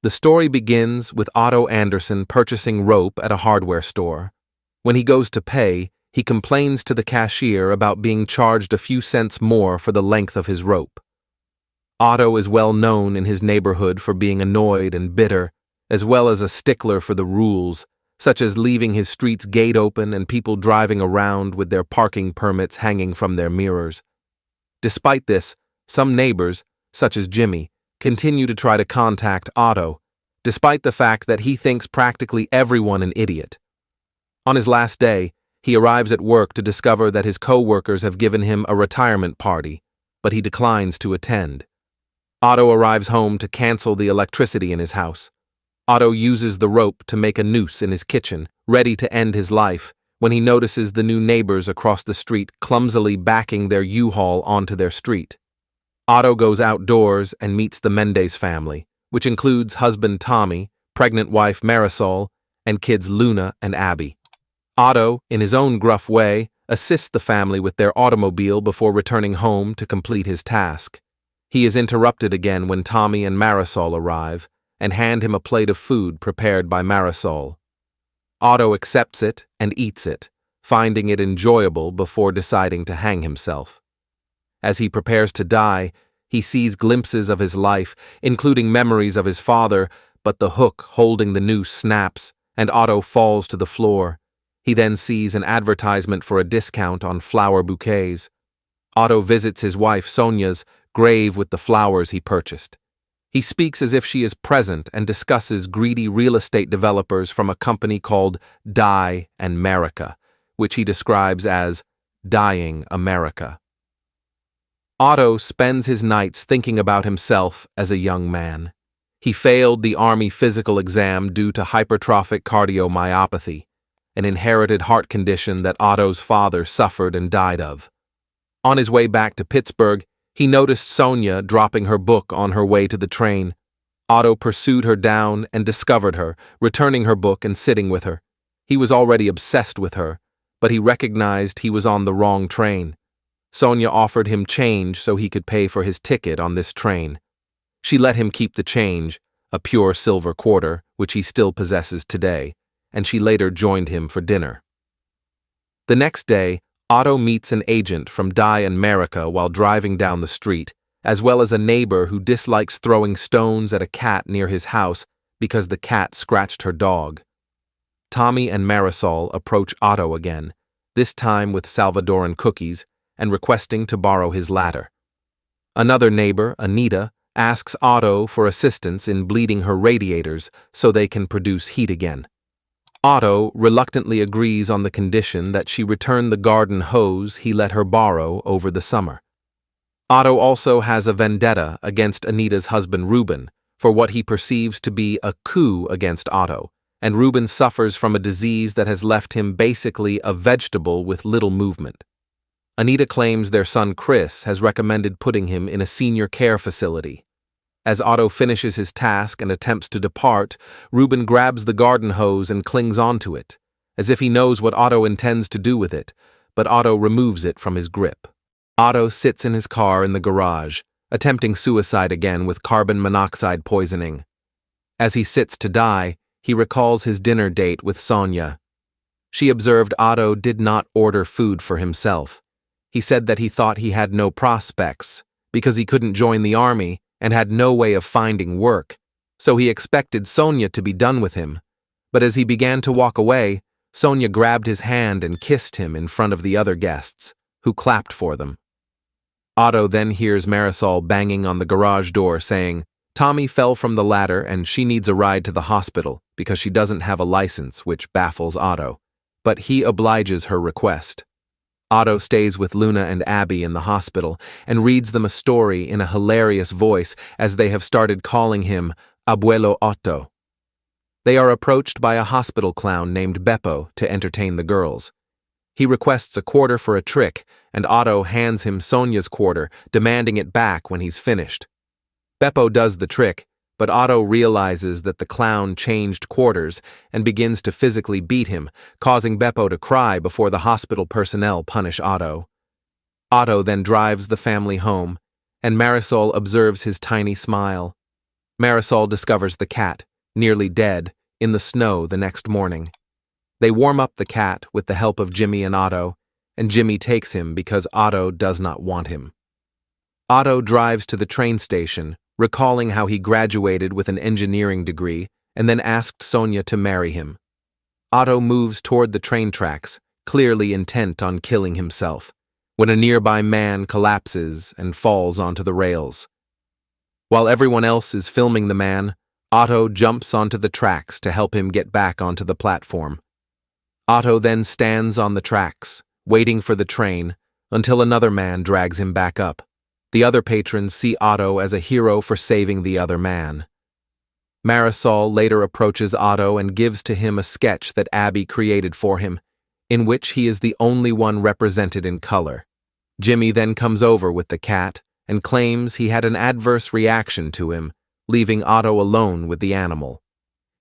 The story begins with Otto Anderson purchasing rope at a hardware store. When he goes to pay, he complains to the cashier about being charged a few cents more for the length of his rope. Otto is well known in his neighborhood for being annoyed and bitter, as well as a stickler for the rules, such as leaving his street's gate open and people driving around with their parking permits hanging from their mirrors. Despite this, some neighbors, such as Jimmy, continue to try to contact Otto, despite the fact that he thinks practically everyone an idiot. On his last day, he arrives at work to discover that his co-workers have given him a retirement party, but he declines to attend. Otto arrives home to cancel the electricity in his house. Otto uses the rope to make a noose in his kitchen, ready to end his life, when he notices the new neighbors across the street clumsily backing their U-Haul onto their street. Otto goes outdoors and meets the Mendez family, which includes husband Tommy, pregnant wife Marisol, and kids Luna and Abby. Otto, in his own gruff way, assists the family with their automobile before returning home to complete his task. He is interrupted again when Tommy and Marisol arrive and hand him a plate of food prepared by Marisol. Otto accepts it and eats it, finding it enjoyable before deciding to hang himself. As he prepares to die, he sees glimpses of his life, including memories of his father, but the hook holding the noose snaps, and Otto falls to the floor. He then sees an advertisement for a discount on flower bouquets. Otto visits his wife Sonia's grave with the flowers he purchased. He speaks as if she is present and discusses greedy real estate developers from a company called Die and America, which he describes as Dying America. Otto spends his nights thinking about himself as a young man. He failed the Army physical exam due to hypertrophic cardiomyopathy, an inherited heart condition that Otto's father suffered and died of. On his way back to Pittsburgh, he noticed Sonia dropping her book on her way to the train. Otto pursued her down and discovered her, returning her book and sitting with her. He was already obsessed with her, but he recognized he was on the wrong train. Sonia offered him change so he could pay for his ticket on this train. She let him keep the change, a pure silver quarter, which he still possesses today, and she later joined him for dinner. The next day, Otto meets an agent from Die and America while driving down the street, as well as a neighbor who dislikes throwing stones at a cat near his house because the cat scratched her dog. Tommy and Marisol approach Otto again, this time with Salvadoran cookies, and requesting to borrow his ladder. Another neighbor, Anita, asks Otto for assistance in bleeding her radiators so they can produce heat again. Otto reluctantly agrees on the condition that she return the garden hose he let her borrow over the summer. Otto also has a vendetta against Anita's husband Ruben for what he perceives to be a coup against Otto, and Ruben suffers from a disease that has left him basically a vegetable with little movement. Anita claims their son Chris has recommended putting him in a senior care facility. As Otto finishes his task and attempts to depart, Ruben grabs the garden hose and clings onto it, as if he knows what Otto intends to do with it, but Otto removes it from his grip. Otto sits in his car in the garage, attempting suicide again with carbon monoxide poisoning. As he sits to die, he recalls his dinner date with Sonia. She observed Otto did not order food for himself. He said that he thought he had no prospects, because he couldn't join the army and had no way of finding work, so he expected Sonia to be done with him. But as he began to walk away, Sonia grabbed his hand and kissed him in front of the other guests, who clapped for them. Otto then hears Marisol banging on the garage door saying, Tommy fell from the ladder and she needs a ride to the hospital because she doesn't have a license, which baffles Otto, but he obliges her request. Otto stays with Luna and Abby in the hospital and reads them a story in a hilarious voice as they have started calling him Abuelo Otto. They are approached by a hospital clown named Beppo to entertain the girls. He requests a quarter for a trick, and Otto hands him Sonia's quarter, demanding it back when he's finished. Beppo does the trick, but Otto realizes that the clown changed quarters and begins to physically beat him, causing Beppo to cry before the hospital personnel punish Otto. Otto then drives the family home, and Marisol observes his tiny smile. Marisol discovers the cat, nearly dead, in the snow the next morning. They warm up the cat with the help of Jimmy and Otto, and Jimmy takes him because Otto does not want him. Otto drives to the train station, recalling how he graduated with an engineering degree and then asked Sonia to marry him. Otto moves toward the train tracks, clearly intent on killing himself, when a nearby man collapses and falls onto the rails. While everyone else is filming the man, Otto jumps onto the tracks to help him get back onto the platform. Otto then stands on the tracks, waiting for the train, until another man drags him back up. The other patrons see Otto as a hero for saving the other man. Marisol later approaches Otto and gives to him a sketch that Abby created for him, in which he is the only one represented in color. Jimmy then comes over with the cat and claims he had an adverse reaction to him, leaving Otto alone with the animal.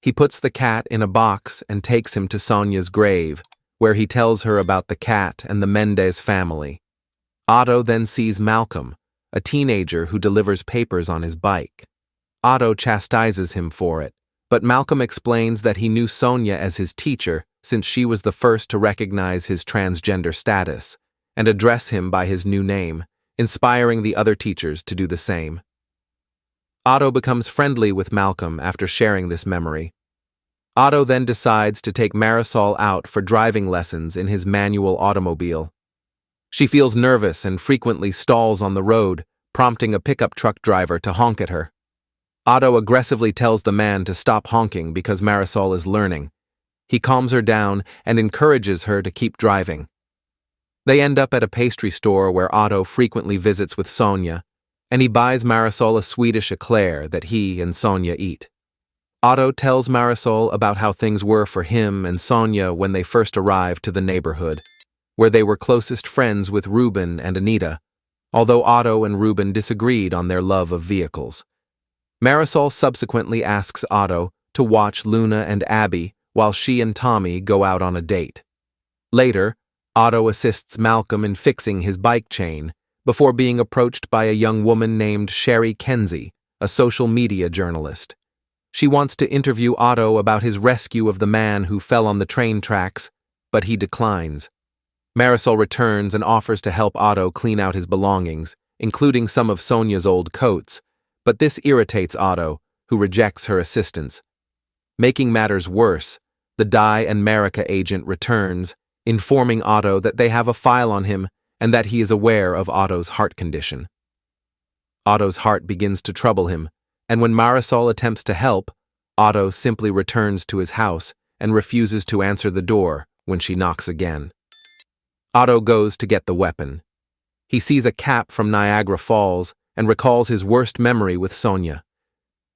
He puts the cat in a box and takes him to Sonia's grave, where he tells her about the cat and the Mendez family. Otto then sees Malcolm, a teenager who delivers papers on his bike. Otto chastises him for it, but Malcolm explains that he knew Sonia as his teacher since she was the first to recognize his transgender status and address him by his new name, inspiring the other teachers to do the same. Otto becomes friendly with Malcolm after sharing this memory. Otto then decides to take Marisol out for driving lessons in his manual automobile. She feels nervous and frequently stalls on the road, prompting a pickup truck driver to honk at her. Otto aggressively tells the man to stop honking because Marisol is learning. He calms her down and encourages her to keep driving. They end up at a pastry store where Otto frequently visits with Sonia, and he buys Marisol a Swedish eclair that he and Sonia eat. Otto tells Marisol about how things were for him and Sonia when they first arrived to the neighborhood, where they were closest friends with Ruben and Anita, although Otto and Ruben disagreed on their love of vehicles. Marisol subsequently asks Otto to watch Luna and Abby while she and Tommy go out on a date. Later, Otto assists Malcolm in fixing his bike chain before being approached by a young woman named Sherry Kenzie, a social media journalist. She wants to interview Otto about his rescue of the man who fell on the train tracks, but he declines. Marisol returns and offers to help Otto clean out his belongings, including some of Sonia's old coats, but this irritates Otto, who rejects her assistance. Making matters worse, the Dye and MReca agent returns, informing Otto that they have a file on him and that he is aware of Otto's heart condition. Otto's heart begins to trouble him, and when Marisol attempts to help, Otto simply returns to his house and refuses to answer the door when she knocks again. Otto goes to get the weapon. He sees a cap from Niagara Falls and recalls his worst memory with Sonia.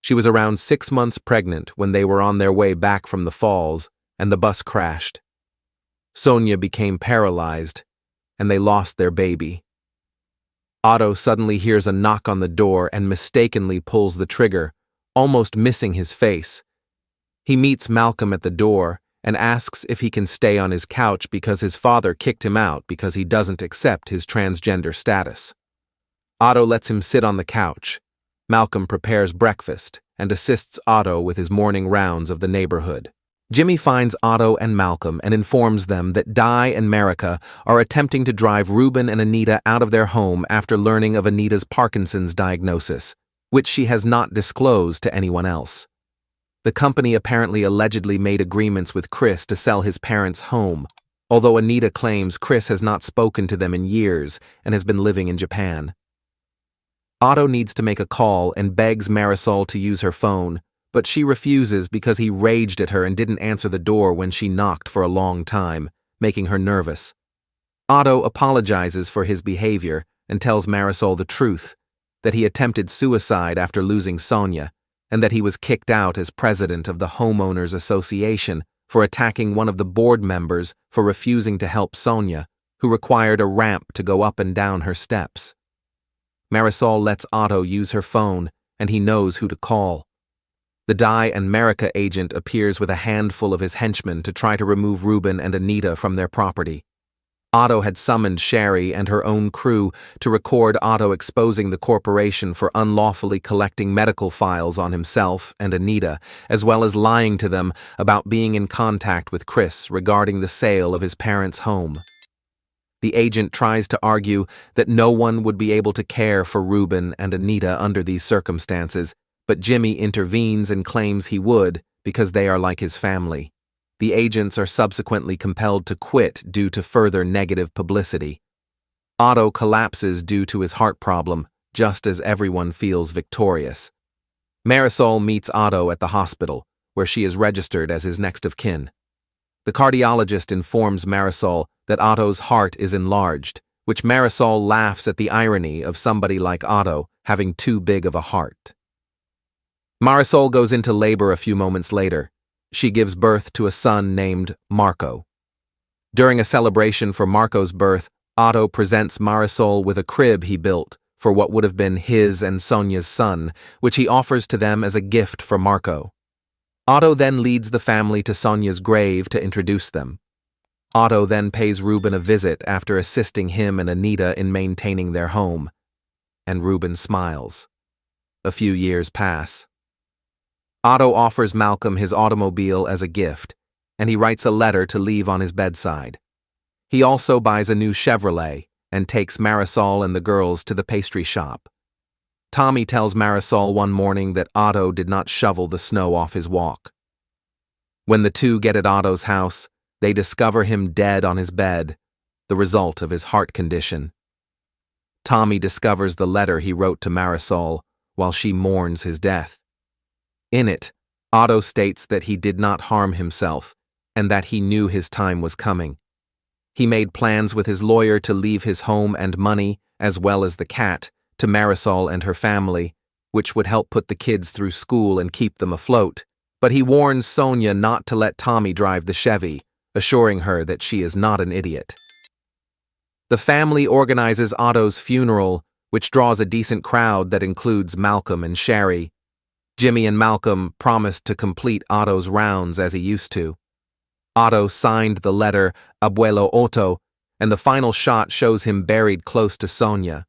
She was around 6 months pregnant when they were on their way back from the falls and the bus crashed. Sonia became paralyzed, and they lost their baby. Otto suddenly hears a knock on the door and mistakenly pulls the trigger, almost missing his face. He meets Malcolm at the door and asks if he can stay on his couch because his father kicked him out because he doesn't accept his transgender status. Otto lets him sit on the couch. Malcolm prepares breakfast and assists Otto with his morning rounds of the neighborhood. Jimmy finds Otto and Malcolm and informs them that Dye and MReca are attempting to drive Ruben and Anita out of their home after learning of Anita's Parkinson's diagnosis, which she has not disclosed to anyone else. The company apparently allegedly made agreements with Chris to sell his parents' home, although Anita claims Chris has not spoken to them in years and has been living in Japan. Otto needs to make a call and begs Marisol to use her phone, but she refuses because he raged at her and didn't answer the door when she knocked for a long time, making her nervous. Otto apologizes for his behavior and tells Marisol the truth, that he attempted suicide after losing Sonia, and that he was kicked out as president of the Homeowners Association for attacking one of the board members for refusing to help Sonia, who required a ramp to go up and down her steps. Marisol lets Otto use her phone, and he knows who to call. The Dye and MReca agent appears with a handful of his henchmen to try to remove Ruben and Anita from their property. Otto had summoned Sherry and her own crew to record Otto exposing the corporation for unlawfully collecting medical files on himself and Anita, as well as lying to them about being in contact with Chris regarding the sale of his parents' home. The agent tries to argue that no one would be able to care for Ruben and Anita under these circumstances, but Jimmy intervenes and claims he would because they are like his family. The agents are subsequently compelled to quit due to further negative publicity. Otto collapses due to his heart problem, just as everyone feels victorious. Marisol meets Otto at the hospital, where she is registered as his next of kin. The cardiologist informs Marisol that Otto's heart is enlarged, which Marisol laughs at the irony of somebody like Otto having too big of a heart. Marisol goes into labor a few moments later. She gives birth to a son named Marco. During a celebration for Marco's birth, Otto presents Marisol with a crib he built for what would have been his and Sonia's son, which he offers to them as a gift for Marco. Otto then leads the family to Sonia's grave to introduce them. Otto then pays Ruben a visit after assisting him and Anita in maintaining their home. And Ruben smiles. A few years pass. Otto offers Malcolm his automobile as a gift, and he writes a letter to leave on his bedside. He also buys a new Chevrolet and takes Marisol and the girls to the pastry shop. Tommy tells Marisol one morning that Otto did not shovel the snow off his walk. When the two get at Otto's house, they discover him dead on his bed, the result of his heart condition. Tommy discovers the letter he wrote to Marisol while she mourns his death. In it, Otto states that he did not harm himself and that he knew his time was coming. He made plans with his lawyer to leave his home and money, as well as the cat, to Marisol and her family, which would help put the kids through school and keep them afloat, but he warns Sonia not to let Tommy drive the Chevy, assuring her that she is not an idiot. The family organizes Otto's funeral, which draws a decent crowd that includes Malcolm and Sherry. Jimmy and Malcolm promised to complete Otto's rounds as he used to. Otto signed the letter Abuelo Otto, and the final shot shows him buried close to Sonia.